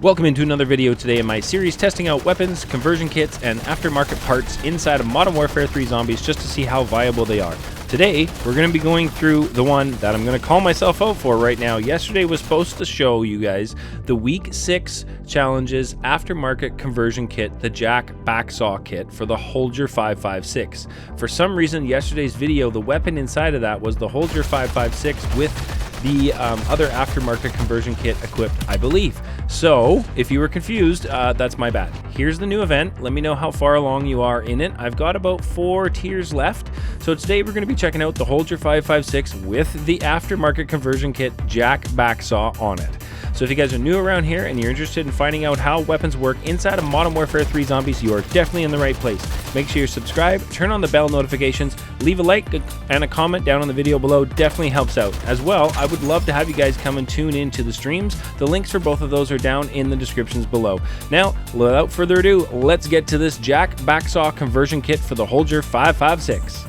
Welcome into another video today in my series testing out weapons, conversion kits, and aftermarket parts inside of Modern Warfare 3 Zombies just to see how viable they are. Today, we're going to be going through the one that I'm going to call myself out for right now. Yesterday was supposed to show you guys the Week 6 Challenges aftermarket conversion kit, the Jack Backsaw kit for the Holger 556. For some reason, yesterday's video, the weapon inside of that was the Holger 556 with the other aftermarket conversion kit equipped, I believe. So if you were confused, that's my bad. Here's the new event. Let me know how far along you are in it. I've got about 4 tiers left. So today we're going to be checking out the Holger 556 with the aftermarket conversion kit Jack Backsaw on it. So if you guys are new around here and you're interested in finding out how weapons work inside of Modern Warfare 3 Zombies, you are definitely in the right place. Make sure you subscribe, turn on the bell notifications, leave a like and a comment down on the video below. Definitely helps out. As well, I would love to have you guys come and tune into the streams. The links for both of those are down in the descriptions below. Now, without further ado, let's get to this Jack Backsaw conversion kit for the Holger 556.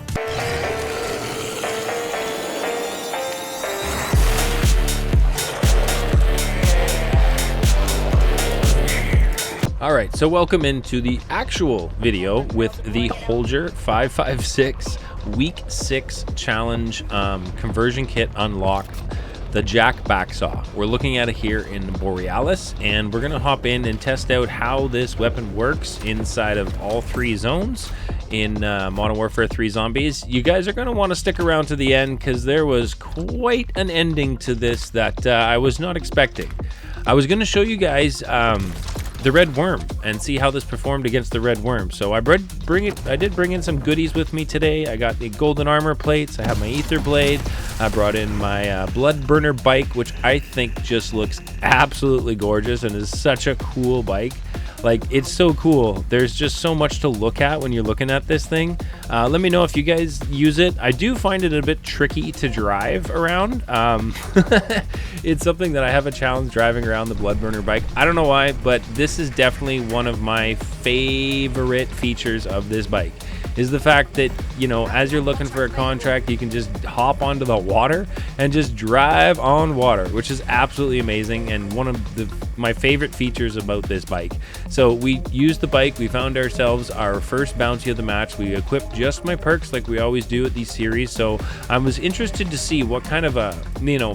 Alright, so welcome into the actual video with the Holger 556 Week 6 Challenge conversion kit unlock, the Jack Backsaw. We're looking at it here in Borialis, and we're going to hop in and test out how this weapon works inside of all 3 zones in Modern Warfare 3 Zombies. You guys are going to want to stick around to the end because there was quite an ending to this that I was not expecting. I was going to show you guys the red worm and see how this performed against the red worm. So I did bring in some goodies with me today. I got the golden armor plates, I have my aether blade, I brought in my blood burner bike, which I think just looks absolutely gorgeous and is such a cool bike. Like, it's so cool. There's just so much to look at when you're looking at this thing. Let me know if you guys use it. I do find it a bit tricky to drive around. It's something that I have a challenge driving around the blood burner bike. I don't know why, but this is definitely one of my favorite features of this bike, is the fact that, you know, as you're looking for a contract, you can just hop onto the water and just drive on water, which is absolutely amazing and one of my favorite features about this bike. So we used the bike, we found ourselves our first bounty of the match. We equipped just my perks like we always do at these series. So I was interested to see what kind of a,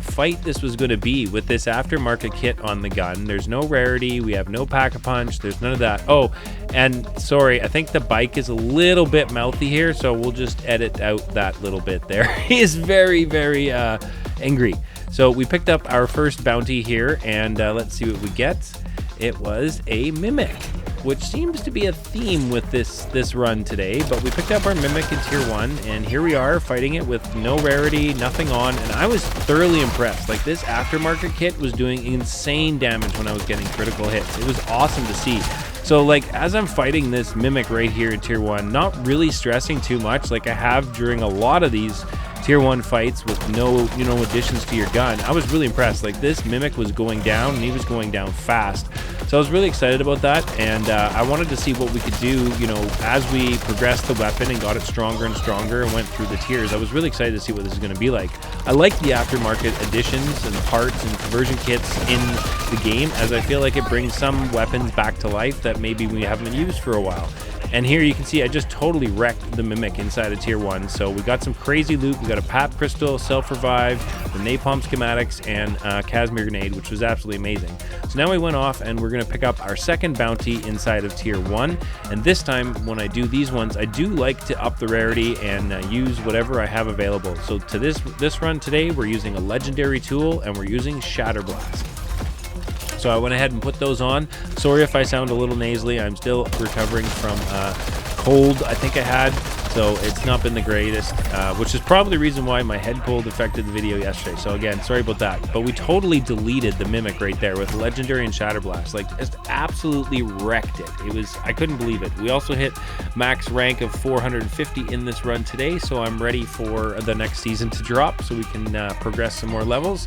fight this was going to be with this aftermarket kit on the gun. There's no rarity, we have no pack-a-punch, there's none of that. Oh, and sorry, I think the bike is a little bit mouthy here, so we'll just edit out that little bit there. He is very, very angry. So we picked up our first bounty here, and let's see what we get. It was a mimic, which seems to be a theme with this run today, but we picked up our mimic in tier 1, and here we are fighting it with no rarity, nothing on, and I was thoroughly impressed. Like, this aftermarket kit was doing insane damage when I was getting critical hits. It was awesome to see. So, like, as I'm fighting this mimic right here in tier 1, not really stressing too much like I have during a lot of these tier 1 fights with no, additions to your gun. I was really impressed. Like, this mimic was going down, and he was going down fast. So I was really excited about that, and I wanted to see what we could do, as we progressed the weapon and got it stronger and stronger and went through the tiers. I was really excited to see what this is going to be like. I like the aftermarket additions and parts and conversion kits in the game, as I feel like it brings some weapons back to life that maybe we haven't used for a while. And here you can see I just totally wrecked the mimic inside of tier 1. So we got some crazy loot. We got a pap crystal, self-revive, the napalm schematics, and Casimir grenade, which was absolutely amazing. So now we went off and we're going to pick up our second bounty inside of tier 1. And this time when I do these ones, I do like to up the rarity and use whatever I have available. So to this run today, we're using a legendary tool and we're using Shatterblast. So I went ahead and put those on. Sorry if I sound a little nasally. I'm still recovering from cold I think I had. So it's not been the greatest, which is probably the reason why my head cold affected the video yesterday. So again, sorry about that. But we totally deleted the mimic right there with legendary and Shatterblast. Like, just absolutely wrecked it. I couldn't believe it. We also hit max rank of 450 in this run today. So I'm ready for the next season to drop so we can progress some more levels.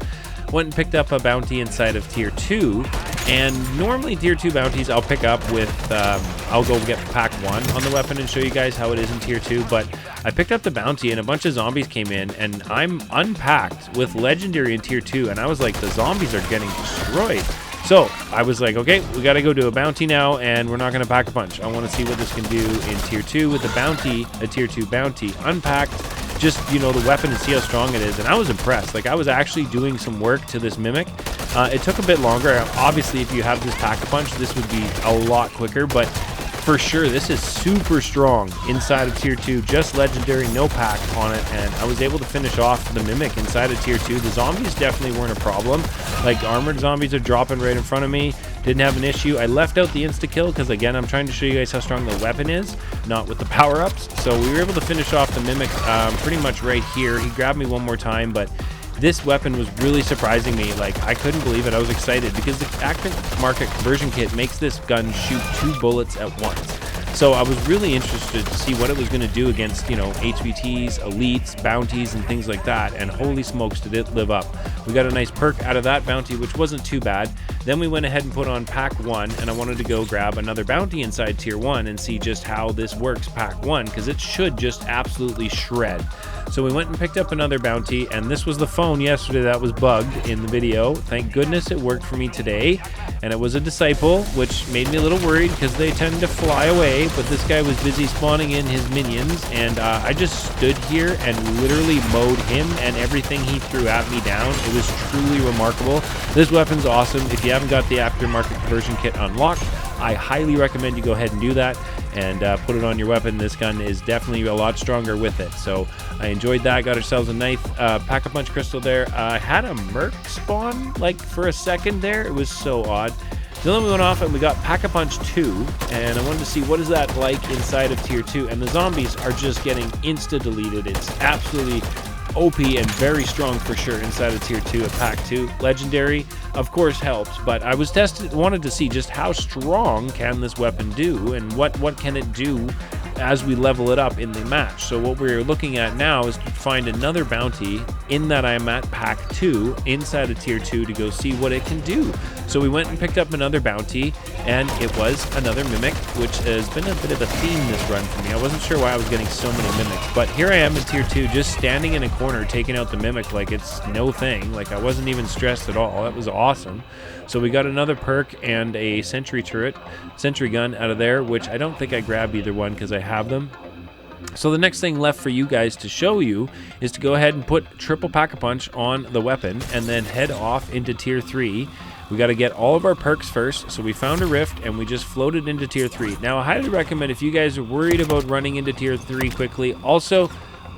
Went and picked up a bounty inside of tier 2, and normally tier 2 bounties I'll pick up with I'll go get pack 1 on the weapon and show you guys how it is in tier 2, but I picked up the bounty and a bunch of zombies came in, and I'm unpacked with legendary in tier 2, and I was like, the zombies are getting destroyed. So I was like, okay, we got to go do a bounty now, and we're not going to pack a punch. I want to see what this can do in tier 2 with the bounty, a tier 2 bounty unpacked. Just, you know, the weapon and see how strong it is. And I was impressed. Like, I was actually doing some work to this mimic. It took a bit longer. Obviously, if you have this pack-a-punch, this would be a lot quicker, but for sure, this is super strong inside of tier 2, just legendary, no pack on it, and I was able to finish off the mimic inside of tier 2. The zombies definitely weren't a problem. Like, armored zombies are dropping right in front of me. Didn't have an issue. I left out the insta-kill because, again, I'm trying to show you guys how strong the weapon is, not with the power-ups. So we were able to finish off the mimic pretty much right here. He grabbed me one more time, but this weapon was really surprising me. Like, I couldn't believe it. I was excited because the aftermarket conversion kit makes this gun shoot 2 bullets at once. So I was really interested to see what it was going to do against, you know, HVTs, elites, bounties, and things like that. And holy smokes, did it live up. We got a nice perk out of that bounty, which wasn't too bad. Then we went ahead and put on pack 1, and I wanted to go grab another bounty inside tier 1 and see just how this works pack 1, because it should just absolutely shred. So we went and picked up another bounty, and this was the phone yesterday that was bugged in the video. Thank goodness it worked for me today, and it was a disciple, which made me a little worried because they tend to fly away, but this guy was busy spawning in his minions, and I just stood here and literally mowed him and everything he threw at me down. It was truly remarkable. This weapon's awesome. If you haven't got the aftermarket conversion kit unlocked, I highly recommend you go ahead and do that and put it on your weapon. This gun is definitely a lot stronger with it. So I enjoyed that. Got ourselves a nice pack-a-punch crystal there. I had a merc spawn like for a second there. It was so odd. Then we went off and we got Pack-a-Punch 2, and I wanted to see what is that like inside of tier 2. And the zombies are just getting insta-deleted. It's absolutely OP and very strong for sure inside of tier 2 of pack 2. Legendary, of course, helps, but I was wanted to see just how strong can this weapon do, and what can it do as we level it up in the match. So what we're looking at now is to find another bounty in that I'm at pack 2 inside of tier 2 to go see what it can do. So we went and picked up another bounty, and it was another mimic, which has been a bit of a theme this run for me. I wasn't sure why I was getting so many mimics, but here I am in tier 2 just standing in a corner taking out the mimic like it's no thing. Like, I wasn't even stressed at all. That was awesome. So we got another perk and a sentry gun out of there, which I don't think I grabbed either one because I have them. So the next thing left for you guys to show you is to go ahead and put triple pack-a-punch on the weapon and then head off into tier 3. We got to get all of our perks first. So we found a rift and we just floated into tier 3. Now I highly recommend, if you guys are worried about running into tier 3 quickly, also,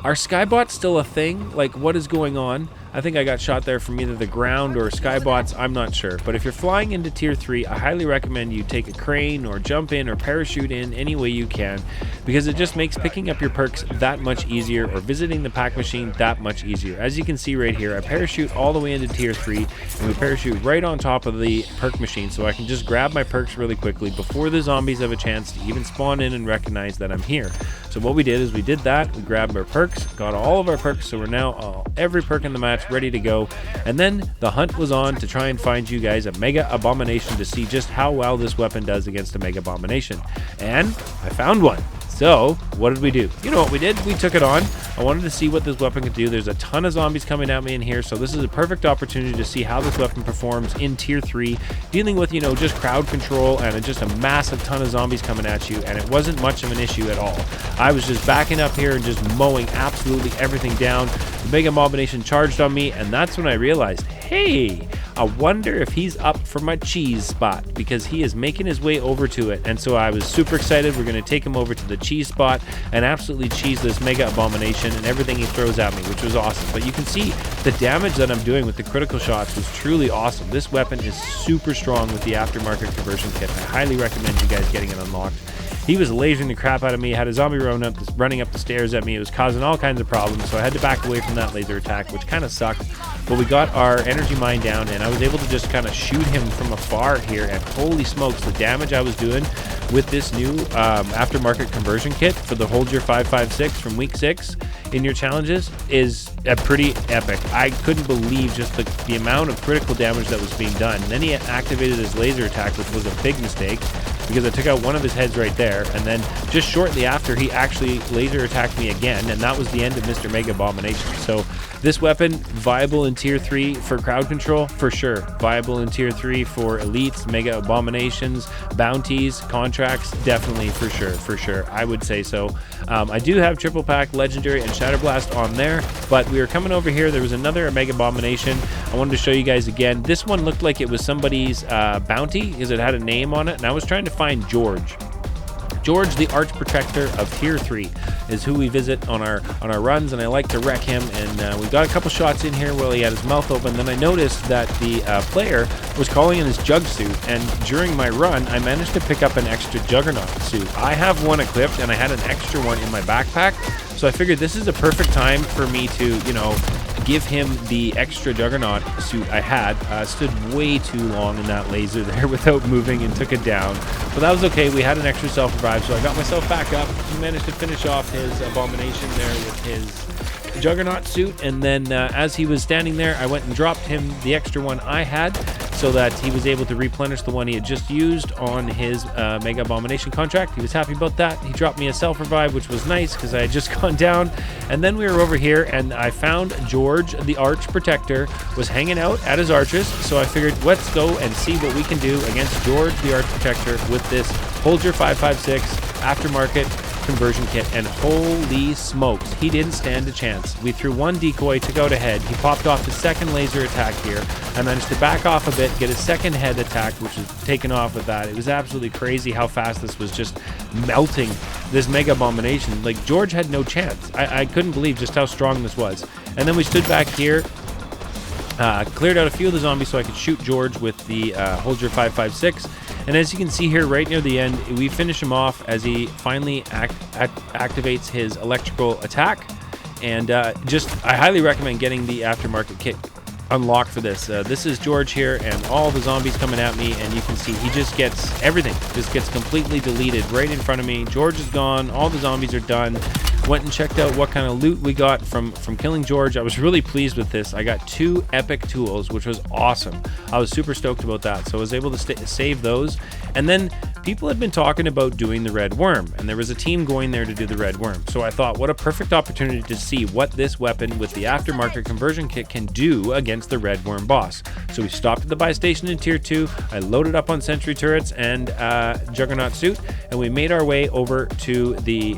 are skybots still a thing? Like, what is going on? I think I got shot there from either the ground or skybots, I'm not sure. But if you're flying into tier 3, I highly recommend you take a crane or jump in or parachute in any way you can, because it just makes picking up your perks that much easier, or visiting the pack machine that much easier. As you can see right here, I parachute all the way into tier 3, and we parachute right on top of the perk machine, so I can just grab my perks really quickly before the zombies have a chance to even spawn in and recognize that I'm here. So what we did is we did that, we grabbed our perks, got all of our perks, so we're now every perk in the match ready to go. And then the hunt was on to try and find you guys a Mega Abomination to see just how well this weapon does against a Mega Abomination. And I found one. So what did we do? You know what we did? We took it on. I wanted to see what this weapon could do. There's a ton of zombies coming at me in here, so this is a perfect opportunity to see how this weapon performs in tier 3, dealing with, you know, just crowd control and just a massive ton of zombies coming at you, and it wasn't much of an issue at all. I was just backing up here and just mowing absolutely everything down. The Mega Abomination charged on me, and that's when I realized, hey, I wonder if he's up for my cheese spot, because he is making his way over to it. And so I was super excited. We're going to take him over to the cheese spot and absolutely cheese this Mega Abomination and everything he throws at me, which was awesome. But you can see the damage that I'm doing with the critical shots was truly awesome. This weapon is super strong with the aftermarket conversion kit. I highly recommend you guys getting it unlocked. He was lasering the crap out of me, had a zombie running up the stairs at me. It was causing all kinds of problems, so I had to back away from that laser attack, which kind of sucked. But we got our energy mine down, and I was able to just kind of shoot him from afar here, and holy smokes, the damage I was doing with this new aftermarket conversion kit for the Holger 556 from week 6 in your challenges is pretty epic. I couldn't believe just the amount of critical damage that was being done. And then he activated his laser attack, which was a big mistake, because I took out one of his heads right there, and then just shortly after, he actually laser attacked me again, and that was the end of Mr. Mega Abomination. So This weapon, viable in tier 3 for crowd control, for sure. Viable in tier 3 for elites, mega abominations, bounties, contracts, definitely, for sure. I would say so. I do have triple pack, legendary, and shatterblast on there, but we were coming over here. There was another mega abomination I wanted to show you guys again. This one looked like it was somebody's bounty because it had a name on it, and I was trying to find Zhorde. Zhorde, the arch protector of tier 3, is who we visit on our runs, and I like to wreck him. And we got a couple shots in here while he had his mouth open. Then I noticed that the player was calling in his jug suit, and during my run, I managed to pick up an extra juggernaut suit. I have one equipped, and I had an extra one in my backpack, so I figured this is a perfect time for me to, you know, give him the extra juggernaut suit I had. Stood way too long in that laser there without moving and took it down, but that was okay. We had an extra self-revive, so I got myself back up. He managed to finish off his abomination there with his juggernaut suit, and then as he was standing there, I went and dropped him the extra one I had so that he was able to replenish the one he had just used on his mega abomination contract. He was happy about that. He dropped me a self-revive, which was nice because I had just gone down. And then we were over here, and I found Zhorde, the arch protector, was hanging out at his arches, so I figured let's go and see what we can do against Zhorde, the arch protector, with this Holger 556 aftermarket conversion kit. And holy smokes, he didn't stand a chance. We threw one decoy, took out a head. He popped off his second laser attack here. I managed to back off a bit, get his second head attack, which was taken off with that. It was absolutely crazy how fast this was just melting this mega abomination. Like, Zhorde had no chance. I couldn't believe just how strong this was. And then we stood back here, cleared out a few of the zombies so I could shoot Zhorde with the Holger 556. And as you can see here right near the end, we finish him off as he finally activates his electrical attack. And I highly recommend getting the aftermarket kit unlocked for this. This is Zhorde here, and all the zombies coming at me, and you can see he just gets everything, just gets completely deleted right in front of me. Zhorde is gone, all the zombies are done. Went and checked out what kind of loot we got from killing Zhorde. I was really pleased with this. I got 2 epic tools, which was awesome. I was super stoked about that, so I was able to save those. And then people had been talking about doing the red worm, and there was a team going there to do the red worm. So I thought, what a perfect opportunity to see what this weapon with the aftermarket conversion kit can do against the red worm boss. So we stopped at the buy station in tier 2. I loaded up on sentry turrets and juggernaut suit, and we made our way over to the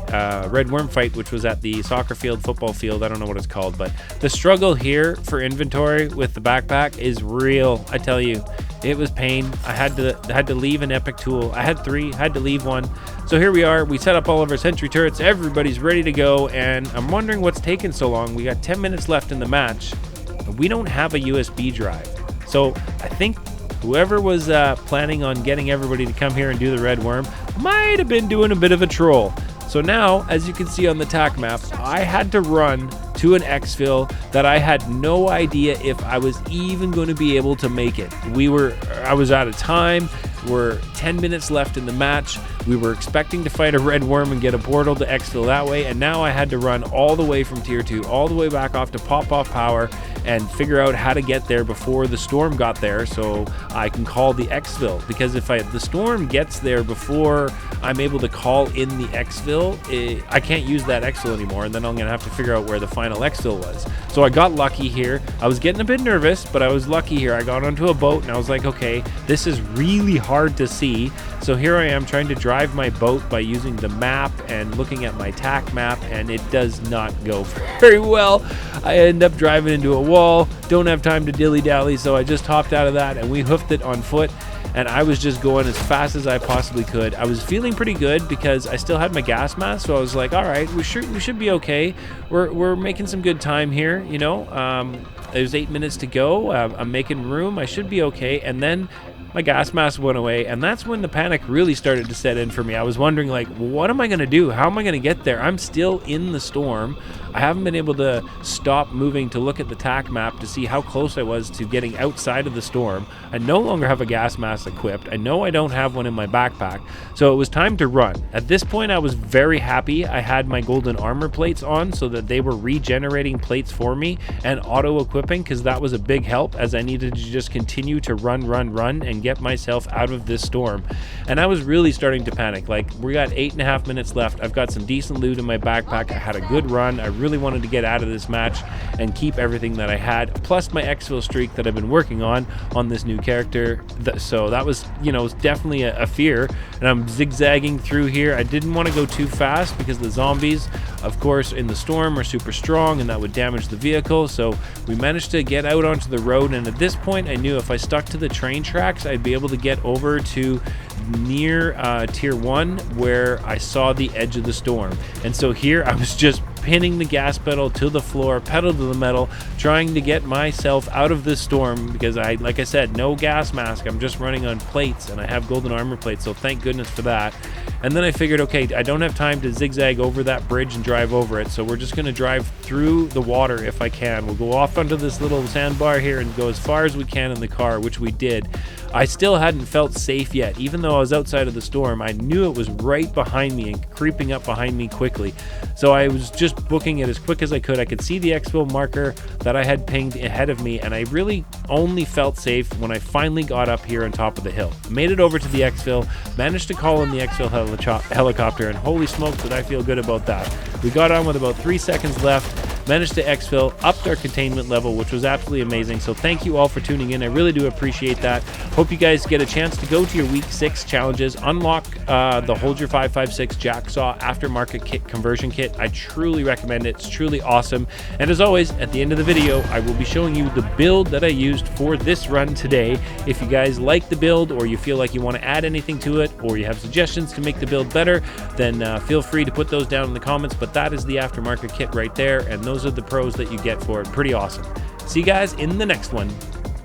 red worm fight, which was at the soccer field, football field, I don't know what it's called, but the struggle here for inventory with the backpack is real. I tell you, it was pain. I had to leave an epic tool. I had 3, had to leave 1. So here we are. We set up all of our sentry turrets. Everybody's ready to go, and I'm wondering what's taking so long. We got 10 minutes left in the match. We don't have a USB drive. So I think whoever was planning on getting everybody to come here and do the red worm might have been doing a bit of a troll. So now, as you can see on the tac map, I had to run to an exfil that I had no idea if I was even going to be able to make it. I was out of time. We're 10 minutes left in the match. We were expecting to fight a red worm and get a portal to exfil that way, and now I had to run all the way from tier 2, all the way back off to pop off power and figure out how to get there before the storm got there so I can call the exfil. Because if the storm gets there before I'm able to call in the exfil, I can't use that exfil anymore, and then I'm gonna have to figure out where the final exfil was. So I got lucky here. I was getting a bit nervous, but I was lucky here. I got onto a boat and I was like, okay, this is really hard to see. So here I am trying to drive my boat by using the map and looking at my tac map, and it does not go very well. I end up driving into a wall, don't have time to dilly-dally, so I just hopped out of that and we hoofed it on foot. And I was just going as fast as I possibly could. I was feeling pretty good because I still had my gas mask, so I was like, all right, we should be okay. We're making some good time here, you know. There's 8 minutes to go. I'm making room. I should be okay. And then my gas mask went away, and that's when the panic really started to set in for me. I was wondering, like, what am I going to do? How am I going to get there? I'm still in the storm. I haven't been able to stop moving to look at the tac map to see how close I was to getting outside of the storm. I no longer have a gas mask equipped. I know I don't have one in my backpack, so it was time to run. At this point, I was very happy I had my golden armor plates on so that they were regenerating plates for me and auto-equipping, because that was a big help as I needed to just continue to run and get myself out of this storm. And I was really starting to panic. Like, we got 8.5 minutes left. I've got some decent loot in my backpack. I had a good run. I really wanted to get out of this match and keep everything that I had, plus my exfil streak that I've been working on this new character. So that was, you know, definitely a fear. And I'm zigzagging through here. I didn't want to go too fast because the zombies, of course, in the storm are super strong and that would damage the vehicle. So we managed to get out onto the road, and at this point I knew if I stuck to the train tracks I'd be able to get over to near tier 1 where I saw the edge of the storm. And so here I was just pinning the gas pedal to the floor, pedal to the metal, trying to get myself out of this storm because like I said, no gas mask. I'm just running on plates and I have golden armor plates, so thank goodness for that. And then I figured, okay, I don't have time to zigzag over that bridge and drive over it, so we're just going to drive through the water if I can. We'll go off onto this little sandbar here and go as far as we can in the car, which we did. I still hadn't felt safe yet. Even though I was outside of the storm, I knew it was right behind me and creeping up behind me quickly. So I was just booking it as quick as I could. I could see the exfil marker that I had pinged ahead of me, and I really only felt safe when I finally got up here on top of the hill. Made it over to the exfil, managed to call in the exfil helicopter, and holy smokes did I feel good about that. We got on with about 3 seconds left, managed to exfil, upped our containment level, which was absolutely amazing. So thank you all for tuning in. I really do appreciate that. Hope you guys get a chance to go to your week 6 challenges, unlock the Holger 556 Jacksaw aftermarket kit conversion kit. I truly recommend it. It's truly awesome. And as always, at the end of the video, I will be showing you the build that I used for this run today. If you guys like the build, or you feel like you want to add anything to it, or you have suggestions to make the build better, then feel free to put those down in the comments. But that is the aftermarket kit right there, and those are the pros that you get for it. Pretty awesome. See you guys in the next one.